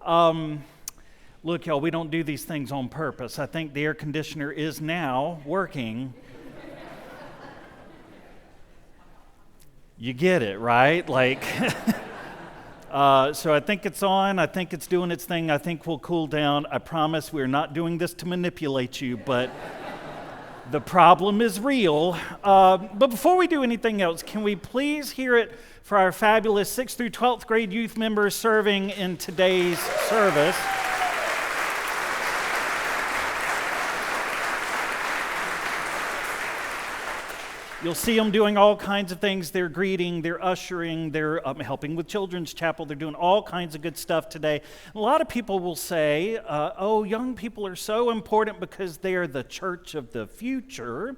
Look, y'all, we don't do these things on purpose. I think the air conditioner is now working. You get it, right? So I think it's on. I think it's doing its thing. I think we'll cool down. I promise we're not doing this to manipulate you, but the problem is real. But before we do anything else, can we please hear it for our fabulous 6th through 12th grade youth members serving in today's service? You'll see them doing all kinds of things. They're greeting, they're ushering, they're helping with Children's Chapel. They're doing all kinds of good stuff today. A lot of people will say, young people are so important because they are the church of the future,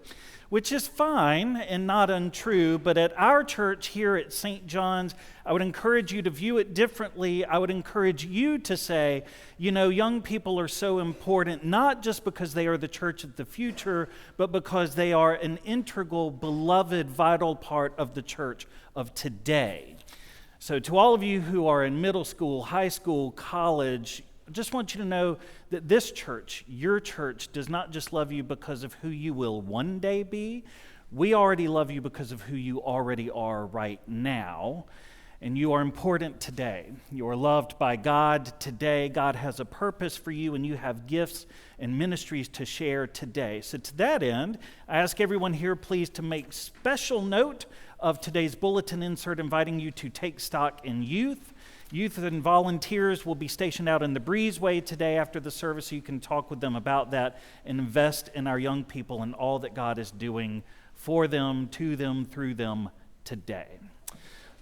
which is fine and not untrue. But at our church here at St. John's, I would encourage you to view it differently. I would encourage you to say, young people are so important, not just because they are the church of the future, but because they are an integral, beloved, vital part of the church of today. So to all of you who are in middle school, high school, college, I just want you to know that this church, your church, does not just love you because of who you will one day be. We already love you because of who you already are right now. And you are important today. You are loved by God today. God has a purpose for you, and you have gifts and ministries to share today. So to that end, I ask everyone here, please, to make special note of today's bulletin insert inviting you to take stock in youth. Youth and volunteers will be stationed out in the breezeway today after the service, so you can talk with them about that and invest in our young people and all that God is doing for them, to them, through them today.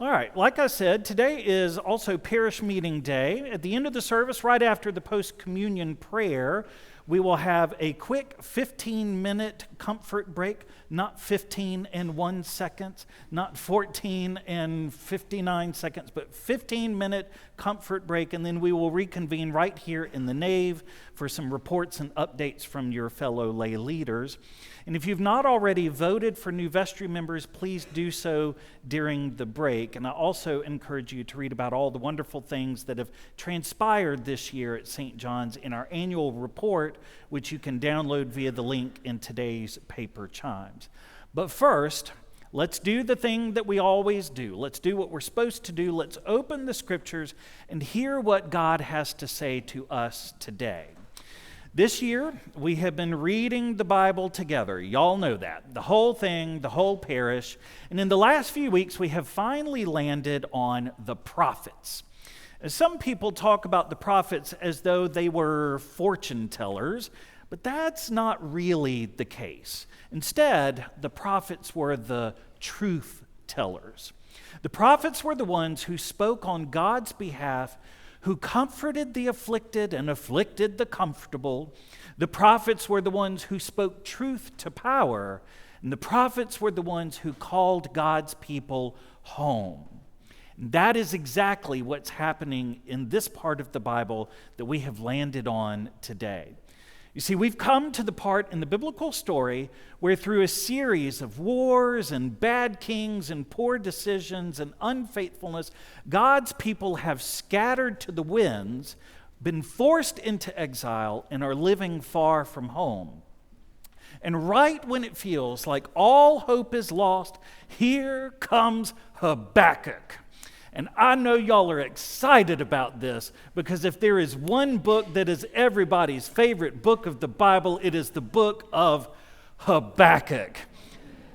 All right, like I said, today is also parish meeting day. At the end of the service, right after the post-communion prayer, we will have a quick 15-minute comfort break, not 15 and 1 second, not 14 and 59 seconds, but 15-minute comfort break, and then we will reconvene right here in the nave for some reports and updates from your fellow lay leaders. And if you've not already voted for new vestry members, please do so during the break. And I also encourage you to read about all the wonderful things that have transpired this year at St. John's in our annual report, which you can download via the link in today's paper chimes. But first, let's do the thing that we always do. Let's do what we're supposed to do. Let's open the scriptures and hear what God has to say to us today. This year, we have been reading the Bible together. Y'all know that. The whole thing, the whole parish. And in the last few weeks, we have finally landed on the prophets. Some people talk about the prophets as though they were fortune tellers, but that's not really the case. Instead, the prophets were the truth tellers. The prophets were the ones who spoke on God's behalf, who comforted the afflicted and afflicted the comfortable. The prophets were the ones who spoke truth to power, and the prophets were the ones who called God's people home. And that is exactly what's happening in this part of the Bible that we have landed on today. You see, we've come to the part in the biblical story where through a series of wars and bad kings and poor decisions and unfaithfulness, God's people have scattered to the winds, been forced into exile, and are living far from home. And right when it feels like all hope is lost, here comes Habakkuk. And I know y'all are excited about this because if there is one book that is everybody's favorite book of the Bible, it is the book of Habakkuk.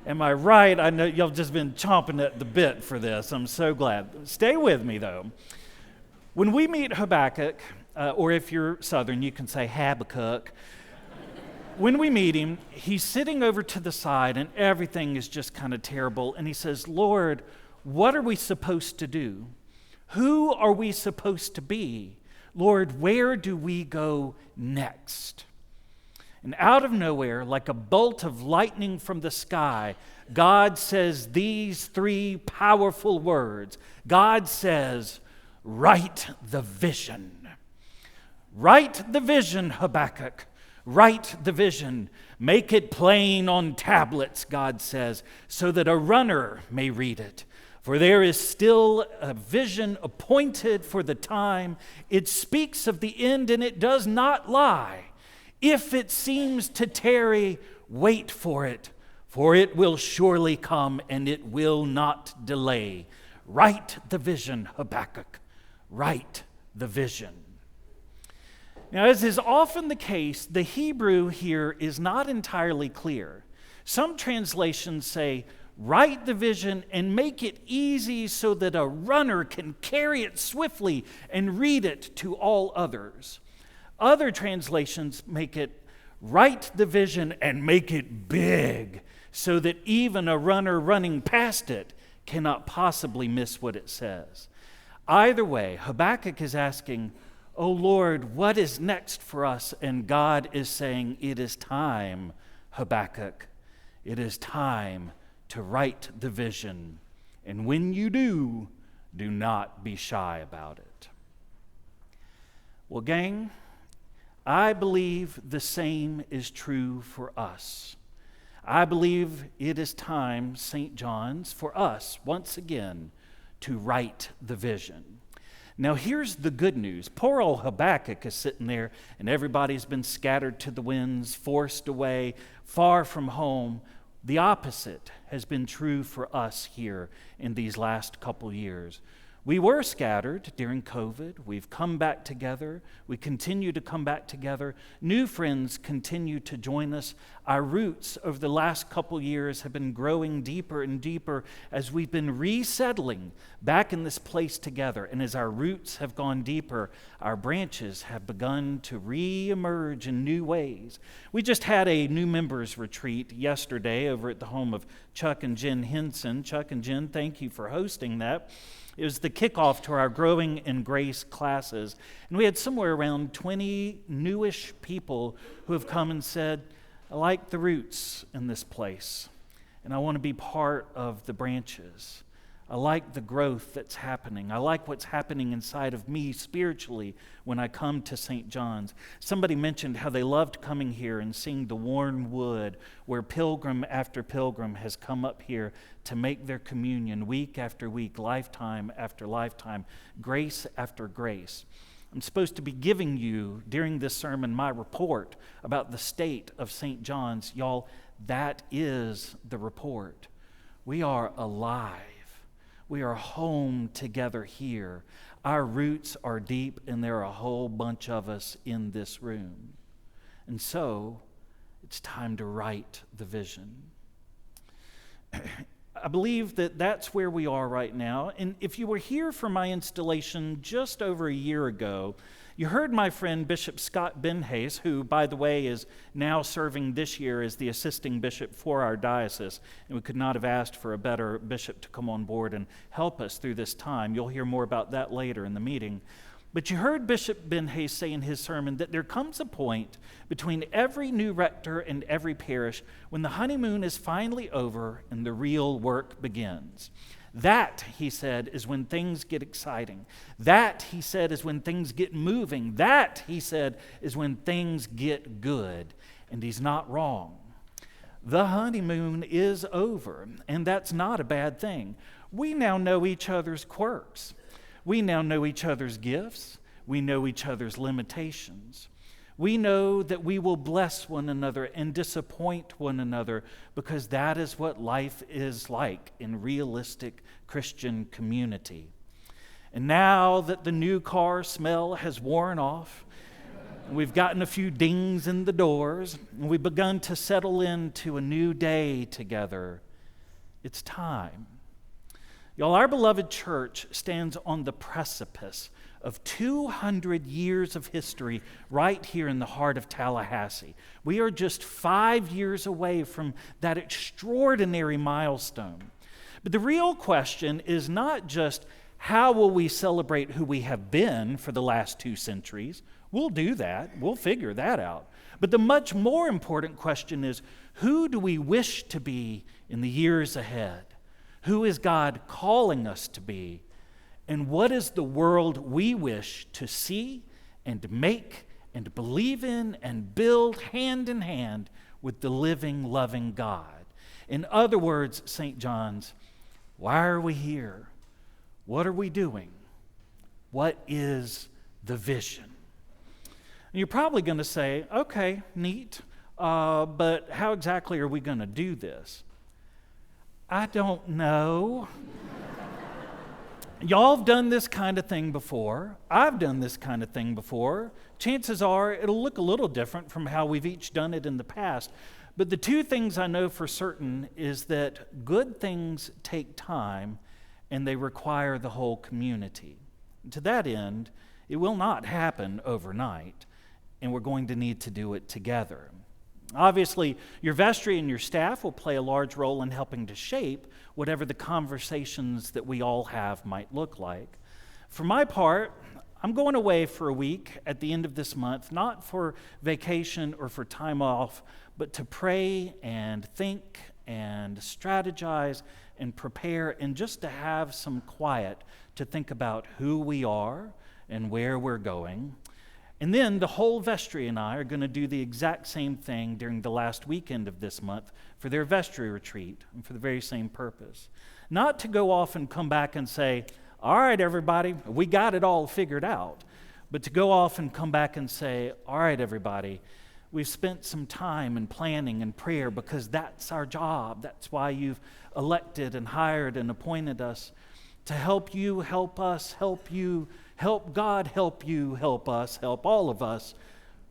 Am I right? I know y'all just been chomping at the bit for this. I'm so glad. Stay with me, though. When we meet Habakkuk, or if you're Southern, you can say Habakkuk. When we meet him, he's sitting over to the side and everything is just kind of terrible. And he says, Lord, what are we supposed to do? Who are we supposed to be? Lord, where do we go next? And out of nowhere, like a bolt of lightning from the sky, God says these three powerful words. God says, write the vision. Write the vision, Habakkuk. Write the vision. Make it plain on tablets, God says, so that a runner may read it. For there is still a vision appointed for the time. It speaks of the end, and it does not lie. If it seems to tarry, wait for it will surely come, and it will not delay. Write the vision, Habakkuk. Write the vision. Now, as is often the case, the Hebrew here is not entirely clear. Some translations say, write the vision and make it easy so that a runner can carry it swiftly and read it to all others. Other translations make it, write the vision and make it big so that even a runner running past it cannot possibly miss what it says. Either way, Habakkuk is asking, "Oh Lord, what is next for us?" And God is saying, "It is time, Habakkuk. It is time to write the vision. And when you do not be shy about it." Well, gang, I believe the same is true for us. I believe it is time, St. John's, for us, once again, to write the vision. Now, here's the good news. Poor old Habakkuk is sitting there, and everybody's been scattered to the winds, forced away, far from home. The opposite has been true for us here in these last couple years. We were scattered during COVID. We've come back together. We continue to come back together. New friends continue to join us. Our roots over the last couple years have been growing deeper and deeper as we've been resettling back in this place together. And as our roots have gone deeper, our branches have begun to re-emerge in new ways. We just had a new members retreat yesterday over at the home of Chuck and Jen Henson. Chuck and Jen, thank you for hosting that. It was the kickoff to our Growing in Grace classes. And we had somewhere around 20 newish people who have come and said, "I like the roots in this place, and I want to be part of the branches. I like the growth that's happening. I like what's happening inside of me spiritually when I come to St. John's." Somebody mentioned how they loved coming here and seeing the worn wood where pilgrim after pilgrim has come up here to make their communion week after week, lifetime after lifetime, grace after grace. I'm supposed to be giving you, during this sermon, my report about the state of St. John's. Y'all, that is the report. We are alive. We are home together here. Our roots are deep, and there are a whole bunch of us in this room. And so, it's time to write the vision. I believe that that's where we are right now. And if you were here for my installation just over a year ago, you heard my friend Bishop Scott Benhays, who, by the way, is now serving this year as the assisting bishop for our diocese. And we could not have asked for a better bishop to come on board and help us through this time. You'll hear more about that later in the meeting. But you heard Bishop Benhays say in his sermon that there comes a point between every new rector and every parish when the honeymoon is finally over and the real work begins. That, he said, is when things get exciting. That, he said, is when things get moving. That, he said, is when things get good. And he's not wrong. The honeymoon is over, and that's not a bad thing. We now know each other's quirks. We now know each other's gifts. We know each other's limitations. We know that we will bless one another and disappoint one another because that is what life is like in realistic Christian community. And now that the new car smell has worn off, we've gotten a few dings in the doors, and we've begun to settle into a new day together, it's time. Y'all, our beloved church stands on the precipice of 200 years of history right here in the heart of Tallahassee. We are just 5 years away from that extraordinary milestone. But the real question is not just how will we celebrate who we have been for the last 2 centuries. We'll do that. We'll figure that out. But the much more important question is, who do we wish to be in the years ahead? Who is God calling us to be? And what is the world we wish to see and make and believe in and build hand in hand with the living, loving God? In other words, St. John's, Why are we here? What are we doing? What is the vision? And you're probably going to say, okay, neat, but how exactly are we going to do this? I don't know. Y'all have done this kind of thing before. I've done this kind of thing before. Chances are it'll look a little different from how we've each done it in the past. But the two things I know for certain is that good things take time and they require the whole community. To that end, it will not happen overnight, and we're going to need to do it together. Obviously, your vestry and your staff will play a large role in helping to shape whatever the conversations that we all have might look like. For my part, I'm going away for a week at the end of this month, not for vacation or for time off, but to pray and think and strategize and prepare and just to have some quiet to think about who we are and where we're going. And then the whole vestry and I are going to do the exact same thing during the last weekend of this month for their vestry retreat and for the very same purpose. Not to go off and come back and say, all right, everybody, we got it all figured out. But to go off and come back and say, all right, everybody, we've spent some time in planning and prayer because that's our job. That's why you've elected and hired and appointed us to help you, help us, help you, help God, help you, help us, help all of us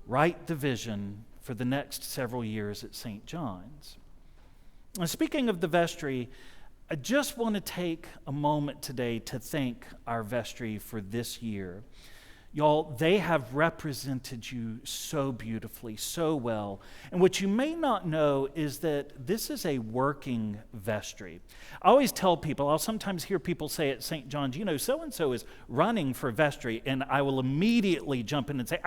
write the vision for the next several years at St. John's. And speaking of the vestry, I just want to take a moment today to thank our vestry for this year. Y'all, they have represented you so beautifully, so well. And what you may not know is that this is a working vestry. I always tell people, I'll sometimes hear people say at St. John's, you know, so-and-so is running for vestry, and I will immediately jump in and say,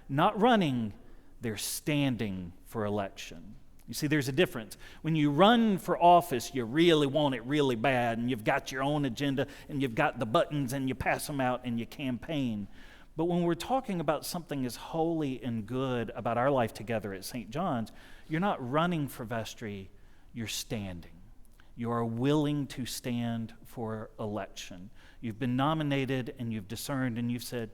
not running, they're standing for election. You see, there's a difference. When you run for office, you really want it really bad, and you've got your own agenda, and you've got the buttons, and you pass them out, and you campaign. But when we're talking about something as holy and good about our life together at St. John's, you're not running for vestry, you're standing. You are willing to stand for election. You've been nominated, and you've discerned, and you've said,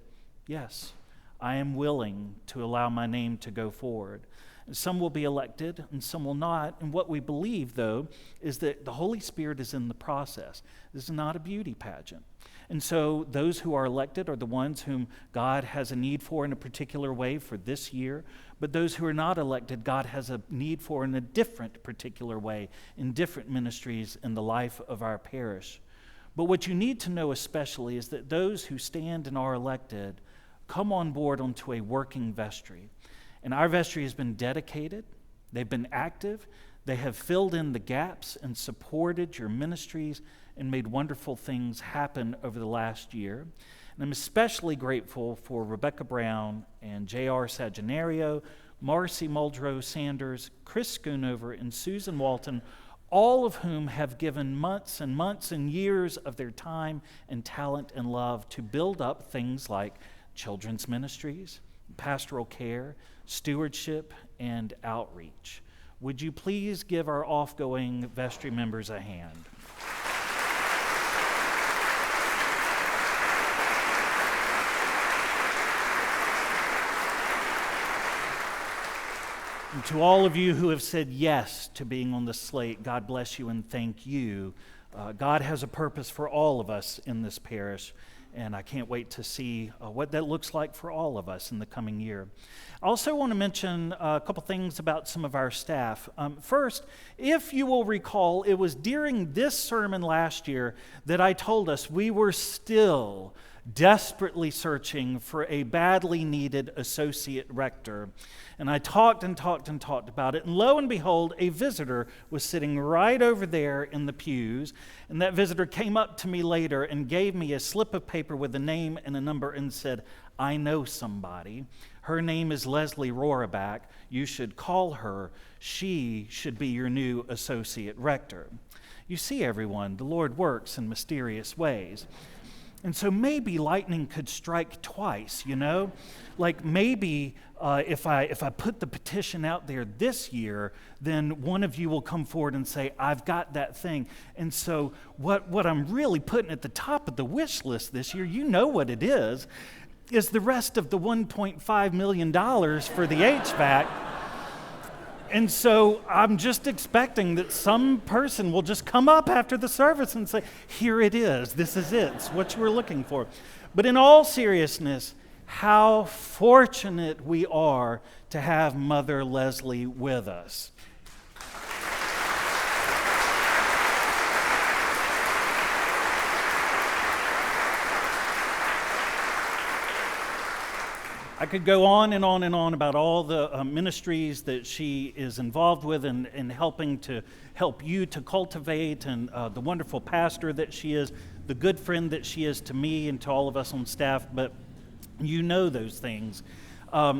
yes, I am willing to allow my name to go forward. Some will be elected and some will not. And what we believe, though, is that the Holy Spirit is in the process. This is not a beauty pageant. And so those who are elected are the ones whom God has a need for in a particular way for this year. But those who are not elected, God has a need for in a different particular way in different ministries in the life of our parish. But what you need to know especially is that those who stand and are elected come on board onto a working vestry. And our vestry has been dedicated, they've been active, they have filled in the gaps and supported your ministries and made wonderful things happen over the last year. And I'm especially grateful for Rebecca Brown and J.R. Sagenario, Marcy Muldrow Sanders, Chris Schoonover, and Susan Walton, all of whom have given months and months and years of their time and talent and love to build up things like children's ministries, pastoral care, stewardship, and outreach. Would you please give our off-going vestry members a hand? And to all of you who have said yes to being on the slate, God bless you and thank you. God has a purpose for all of us in this parish, and I can't wait to see what that looks like for all of us in the coming year. I also want to mention a couple things about some of our staff. First, if you will recall, it was during this sermon last year that I told us we were still desperately searching for a badly needed associate rector. And I talked about it, and lo and behold, a visitor was sitting right over there in the pews, and that visitor came up to me later and gave me a slip of paper with a name and a number and said, I know somebody. Her name is Leslie Roraback. You should call her. She should be your new associate rector. You see, everyone, the Lord works in mysterious ways. And so maybe lightning could strike twice, you know? Like maybe if I put the petition out there this year, then one of you will come forward and say, I've got that thing. And so what I'm really putting at the top of the wish list this year, you know what it is the rest of the $1.5 million for the HVAC. And so I'm just expecting that some person will just come up after the service and say, here it is, this is it, it's what you were looking for. But in all seriousness, how fortunate we are to have Mother Leslie with us. I could go on and on and on about all the ministries that she is involved with in helping to help you to cultivate, and the wonderful pastor that she is, the good friend that she is to me and to all of us on staff, but you know those things. I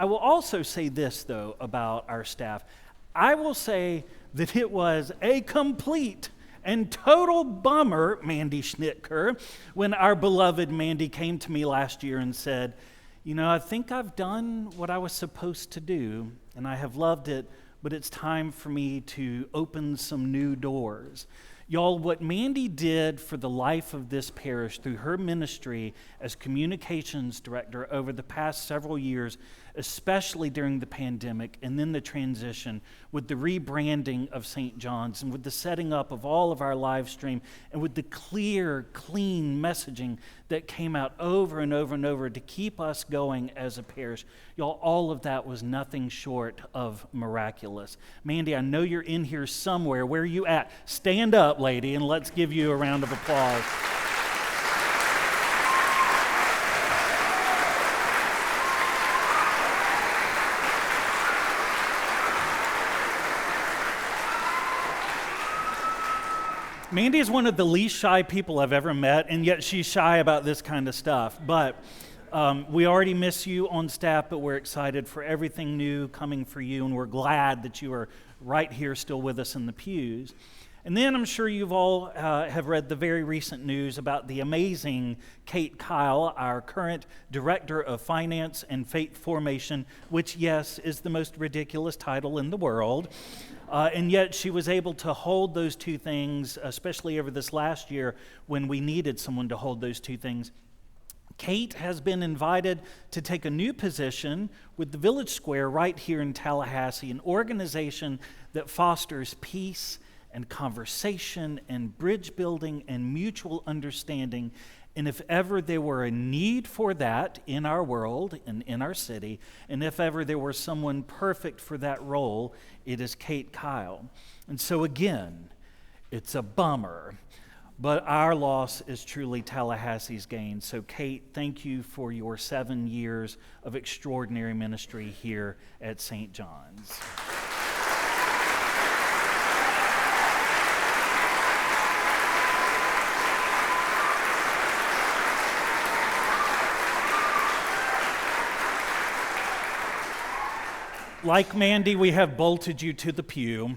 will also say this, though, about our staff. I will say that it was a complete and total bummer, Mandy Schnitker, when our beloved Mandy came to me last year and said, you know, I think I've done what I was supposed to do, and I have loved it, but it's time for me to open some new doors. Y'all, what Mandy did for the life of this parish through her ministry as communications director over the past several years, especially during the pandemic and then the transition with the rebranding of St. John's and with the setting up of all of our live stream and with the clear, clean messaging that came out over and over and over to keep us going as a parish. Y'all, all of that was nothing short of miraculous. Mandy, I know you're in here somewhere. Where are you at? Stand up, lady, and let's give you a round of applause. Mandy is one of the least shy people I've ever met, and yet she's shy about this kind of stuff. But we already miss you on staff, but we're excited for everything new coming for you, and we're glad that you are right here still with us in the pews. And then I'm sure you've all have read the very recent news about the amazing Kate Kyle, our current Director of Finance and Faith Formation, which, yes, is the most ridiculous title in the world. And yet she was able to hold those two things, especially over this last year when we needed someone to hold those two things. Kate has been invited to take a new position with the Village Square right here in Tallahassee, an organization that fosters peace and conversation and bridge building and mutual understanding. And if ever there were a need for that in our world and in our city, and if ever there were someone perfect for that role, it is Kate Kyle. And so again, it's a bummer, but our loss is truly Tallahassee's gain. So Kate, thank you for your 7 years of extraordinary ministry here at St. John's. Like Mandy, we have bolted you to the pew.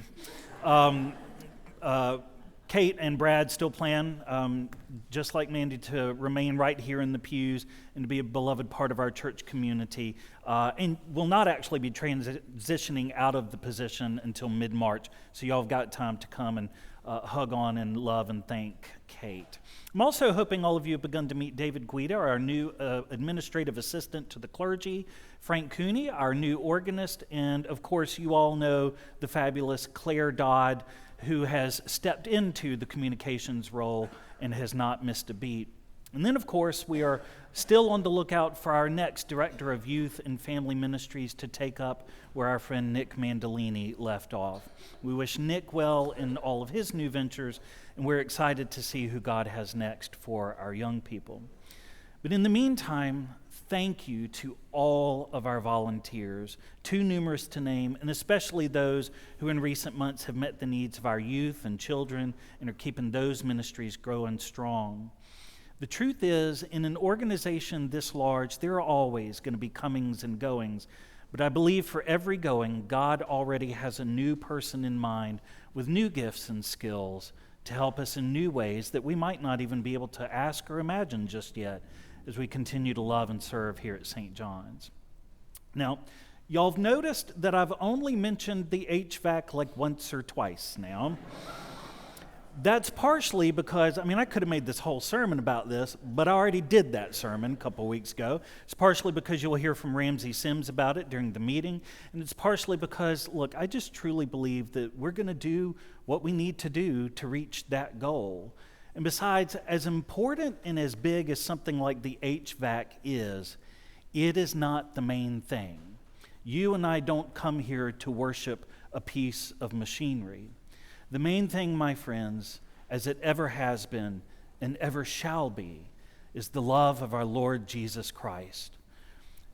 Kate and Brad still plan, just like Mandy, to remain right here in the pews and to be a beloved part of our church community, and will not actually be transitioning out of the position until mid-March. So y'all have got time to come and hug on and love and thank Kate. I'm also hoping all of you have begun to meet David Guida, our new administrative assistant to the clergy, Frank Cooney, our new organist, and of course you all know the fabulous Claire Dodd, who has stepped into the communications role and has not missed a beat. And then, of course, we are still on the lookout for our next Director of Youth and Family Ministries to take up where our friend Nick Mandolini left off. We wish Nick well in all of his new ventures, and we're excited to see who God has next for our young people. But in the meantime, thank you to all of our volunteers, too numerous to name, and especially those who in recent months have met the needs of our youth and children and are keeping those ministries growing strong. The truth is, in an organization this large, there are always going to be comings and goings, but I believe for every going, God already has a new person in mind with new gifts and skills to help us in new ways that we might not even be able to ask or imagine just yet as we continue to love and serve here at St. John's. Now, y'all have noticed that I've only mentioned the HVAC like once or twice now. That's partially because, I could have made this whole sermon about this, but I already did that sermon a couple weeks ago. It's partially because you'll hear from Ramsey Sims about it during the meeting, and it's partially because, look, I just truly believe that we're going to do what we need to do to reach that goal. And besides, as important and as big as something like the HVAC is, it is not the main thing. You and I don't come here to worship a piece of machinery. The main thing, my friends, as it ever has been and ever shall be, is the love of our Lord Jesus Christ.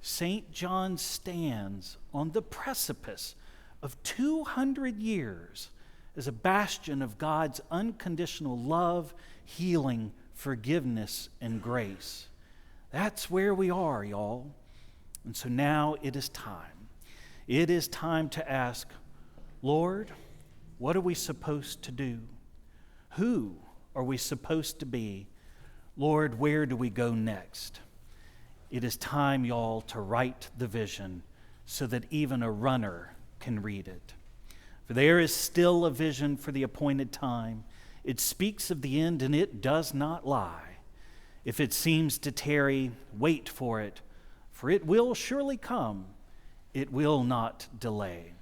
St. John stands on the precipice of 200 years as a bastion of God's unconditional love, healing, forgiveness, and grace. That's where we are, y'all. And so now it is time. It is time to ask, Lord, what are we supposed to do? Who are we supposed to be? Lord, where do we go next? It is time, y'all, to write the vision so that even a runner can read it. For there is still a vision for the appointed time. It speaks of the end and it does not lie. If it seems to tarry, wait for it will surely come. It will not delay.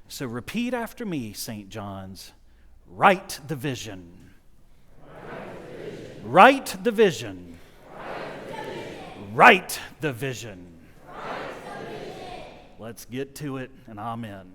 So repeat after me, St. John's. Write the vision. Write the vision. Write the vision. Let's get to it, and amen.